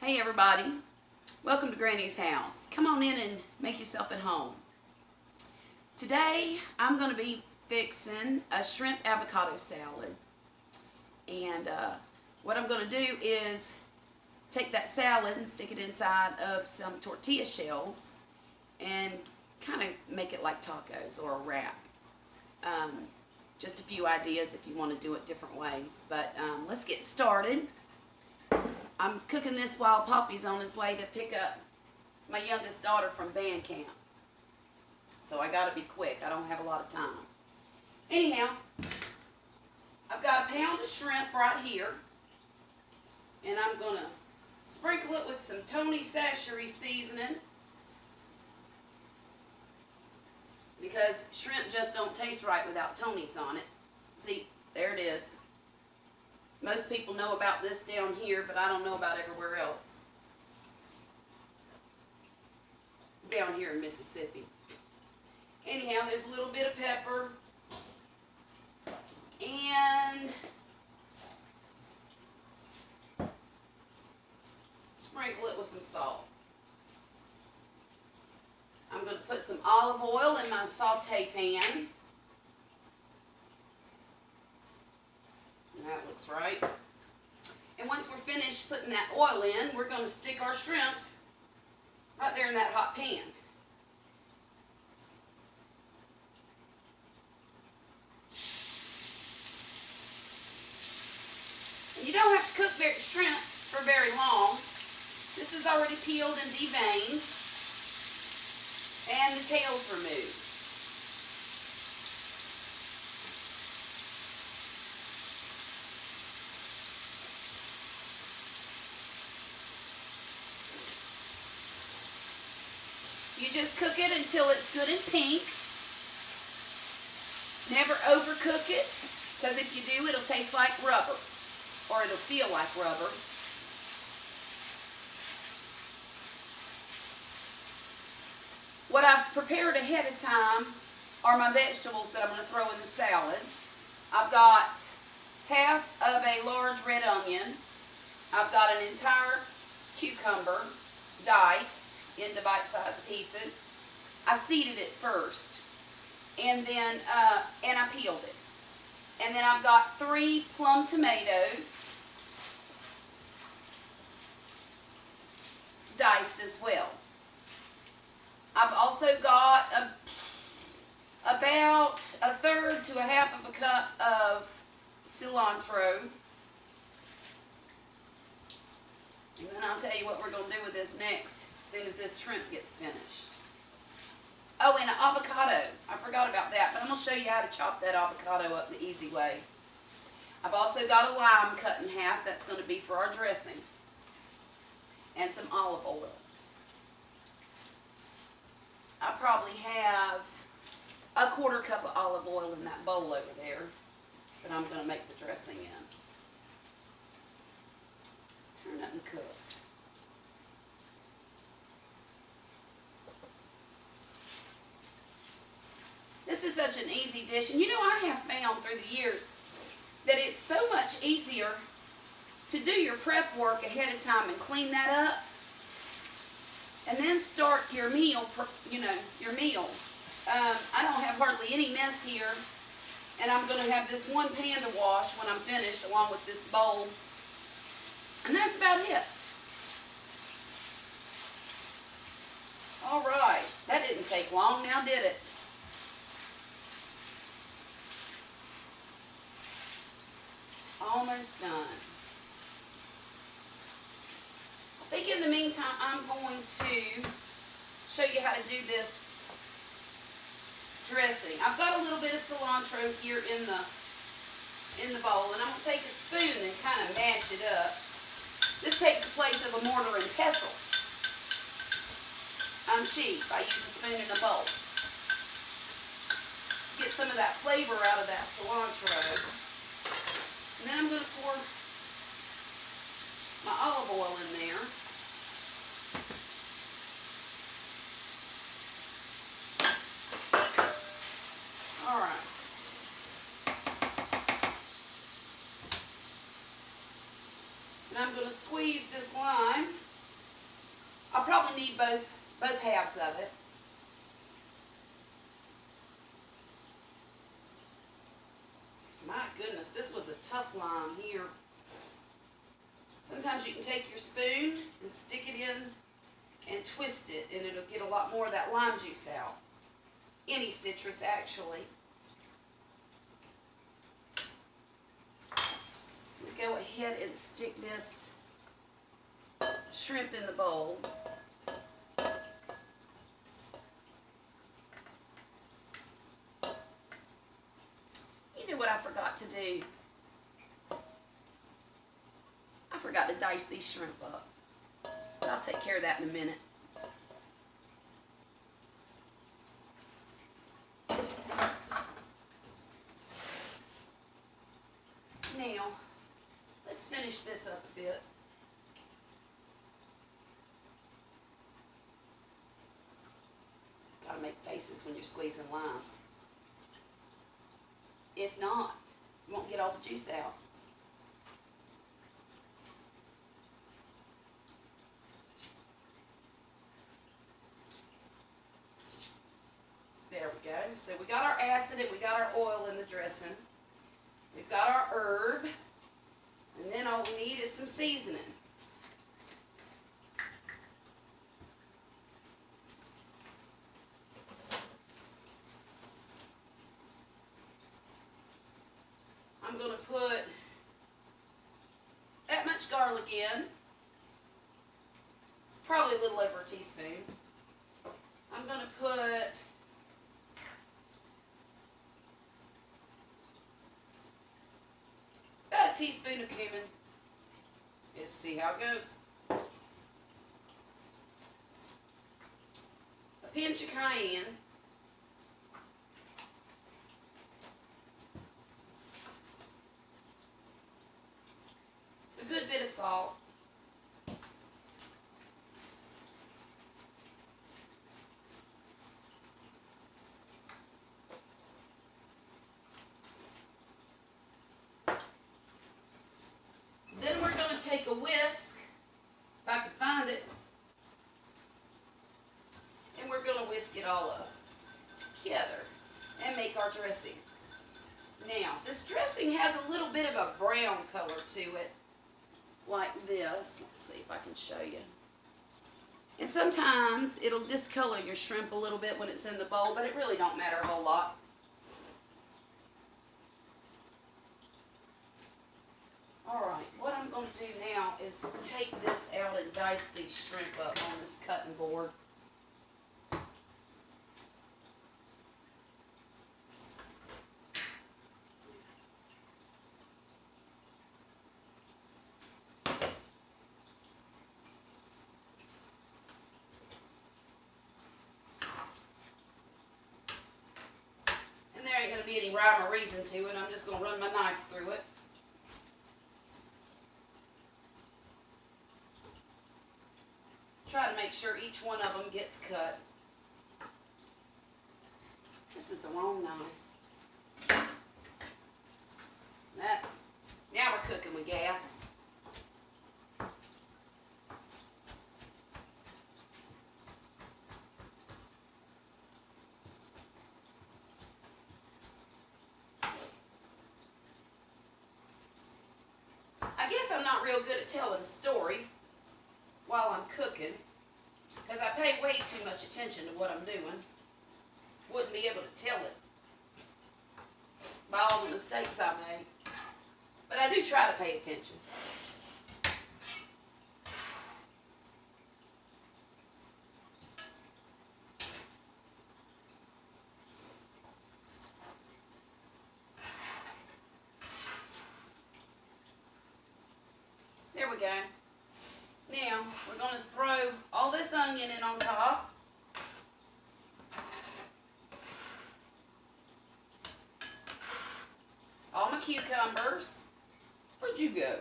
Hey everybody, welcome to Granny's house. Come on in and make yourself at home. Today I'm going to be fixing a shrimp avocado salad. And what I'm going to do is take that salad and stick it inside of some tortilla shells and kind of make it like tacos or a wrap. Just a few ideas if you want to do it different ways. But let's get started. I'm cooking this while Poppy's on his way to pick up my youngest daughter from band camp. So I gotta be quick. I don't have a lot of time. Anyhow, I've got a pound of shrimp right here. And I'm gonna sprinkle it with some Tony Chachere's seasoning. Because shrimp just don't taste right without Tony's on it. See, there it is. Most people know about this down here, but I don't know about everywhere else. Down here in Mississippi. Anyhow, there's a little bit of pepper. And sprinkle it with some salt. I'm going to put some olive oil in my saute pan. That looks right. And once we're finished putting that oil in, we're going to stick our shrimp right there in that hot pan. And you don't have to cook shrimp for very long. This is already peeled and deveined, and the tail's removed. You just cook it until it's good and pink. Never overcook it, because if you do, it'll taste like rubber, or it'll feel like rubber. What I've prepared ahead of time are my vegetables that I'm going to throw in the salad. I've got half of a large red onion. I've got an entire cucumber diced into bite-sized pieces. I seeded it first, and then and I peeled it. And then I've got 3 plum tomatoes diced as well. I've also got about 1/3 to 1/2 of a cup of cilantro. And then I'll tell you what we're going to do with this next, as soon as this shrimp gets finished. Oh, and an avocado. I forgot about that, but I'm going to show you how to chop that avocado up the easy way. I've also got a lime cut in half. That's going to be for our dressing. And some olive oil. I probably have a 1/4 cup of olive oil in that bowl over there that I'm going to make the dressing in. Turn it and cook. This is such an easy dish, and you know, I have found through the years that it's so much easier to do your prep work ahead of time and clean that up, and then start your meal, your meal. I don't have hardly any mess here, and I'm going to have this one pan to wash when I'm finished, along with this bowl, and that's about it. All right, that didn't take long, now did it? Almost done. I think in the meantime, I'm going to show you how to do this dressing. I've got a little bit of cilantro here in the bowl, and I'm going to take a spoon and kind of mash it up. This takes the place of a mortar and pestle. I'm cheap. I use a spoon in a bowl. Get some of that flavor out of that cilantro. And then I'm going to pour my olive oil in there. All right. And I'm going to squeeze this lime I'll probably need both halves of it. My goodness, this was a tough lime here. Sometimes you can take your spoon and stick it in and twist it, and it'll get a lot more of that lime juice out. Any citrus, actually. I'm going to go ahead and stick this shrimp in the bowl. You know what I forgot to do? I forgot to dice these shrimp up. But I'll take care of that in a minute. Now, let's finish this up a bit. Gotta make faces when you're squeezing limes. If not, you won't get all the juice out. There we go. So we got our acid and we got our oil in the dressing. We've got our herb. And then all we need is some seasoning. I'm going to put that much garlic in. It's probably a little over a teaspoon. I'm going to put about a teaspoon of cumin. Let's see how it goes. A pinch of cayenne. A good bit of salt. Then we're going to take a whisk, if I can find it, and we're going to whisk it all up together and make our dressing. Now, this dressing has a little bit of a brown color to it, like this. Let's see if I can show you. And sometimes it'll discolor your shrimp a little bit when it's in the bowl, but it really don't matter a whole lot. Alright, what I'm going to do now is take this out and dice these shrimp up on this cutting board. And there ain't going to be any rhyme or reason to it. I'm just going to run my knife through it. Try to make sure each one of them gets cut. This is the wrong knife. Now we're cooking with gas. I guess I'm not real good at telling a story while I'm cooking, because I pay way too much attention to what I'm doing. Wouldn't be able to tell it by all the mistakes I make. But I do try to pay attention. There we go. Now, we're going to throw all this onion in on top. All my cucumbers. Where'd you go?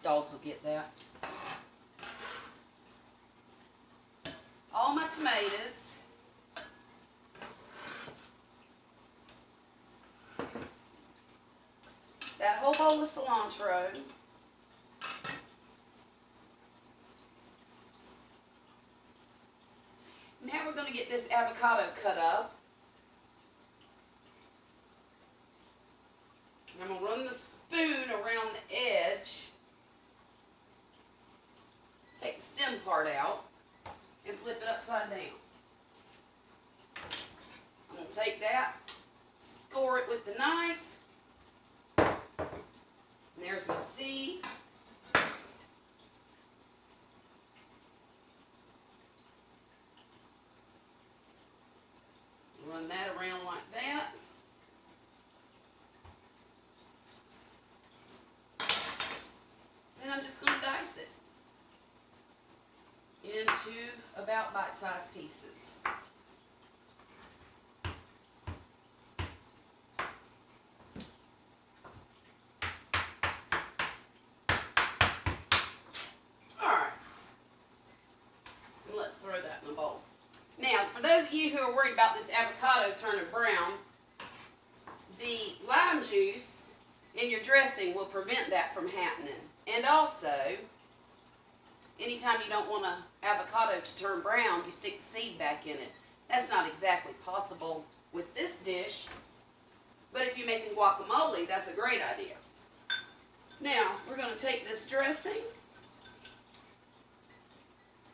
Dogs will get that. All my tomatoes. That whole bowl of cilantro. we're going to get this avocado cut up. And I'm going to run the spoon around the edge. Take the stem part out and flip it upside down. I'm going to take that, score it with the knife. And there's my seed. Run that around like that. Then I'm just going to dice it into about bite-sized pieces. Alright. Let's throw that in the bowl. Now, for those of you who are worried about this avocado turning brown, the lime juice in your dressing will prevent that from happening. And also, anytime you don't want an avocado to turn brown, you stick the seed back in it. That's not exactly possible with this dish, but if you're making guacamole, that's a great idea. Now, we're going to take this dressing,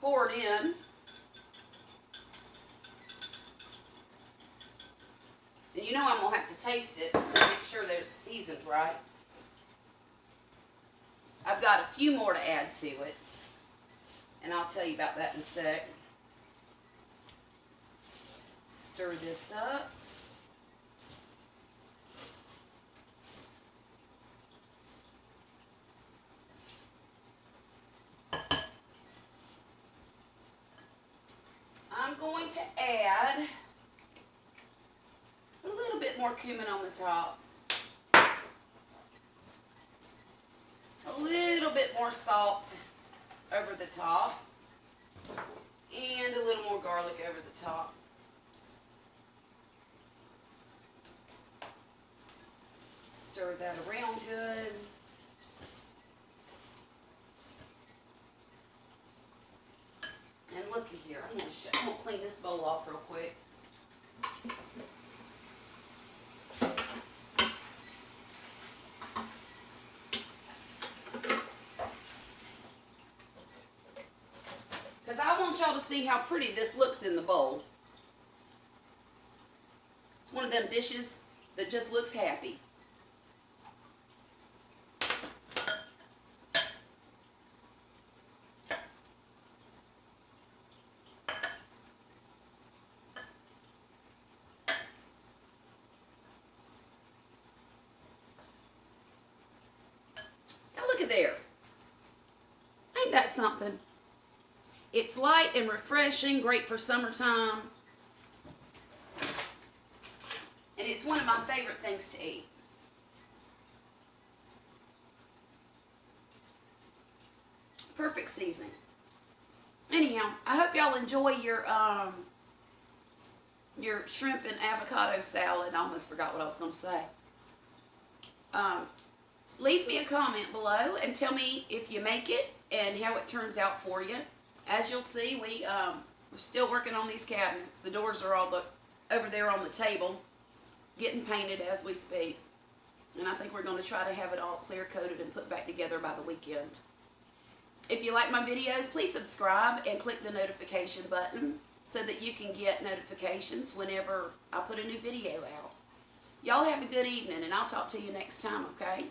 pour it in. And you know I'm going to have to taste it, so make sure they're seasoned right. I've got a few more to add to it, and I'll tell you about that in a sec. Stir this up. I'm going to add a little bit more cumin on the top. A little bit more salt over the top. And a little more garlic over the top. Stir that around good. And looky here, I'm going to clean this bowl off real quick. Because I want y'all to see how pretty this looks in the bowl. It's one of them dishes that just looks happy. Now look at there. Ain't that something? It's light and refreshing, great for summertime. And it's one of my favorite things to eat. Perfect seasoning. Anyhow, I hope y'all enjoy your shrimp and avocado salad. I almost forgot what I was going to say. Leave me a comment below and tell me if you make it and how it turns out for you. As you'll see, we're still working on these cabinets. The doors are all over there on the table, getting painted as we speak. And I think we're going to try to have it all clear coated and put back together by the weekend. If you like my videos, please subscribe and click the notification button so that you can get notifications whenever I put a new video out. Y'all have a good evening, and I'll talk to you next time, okay?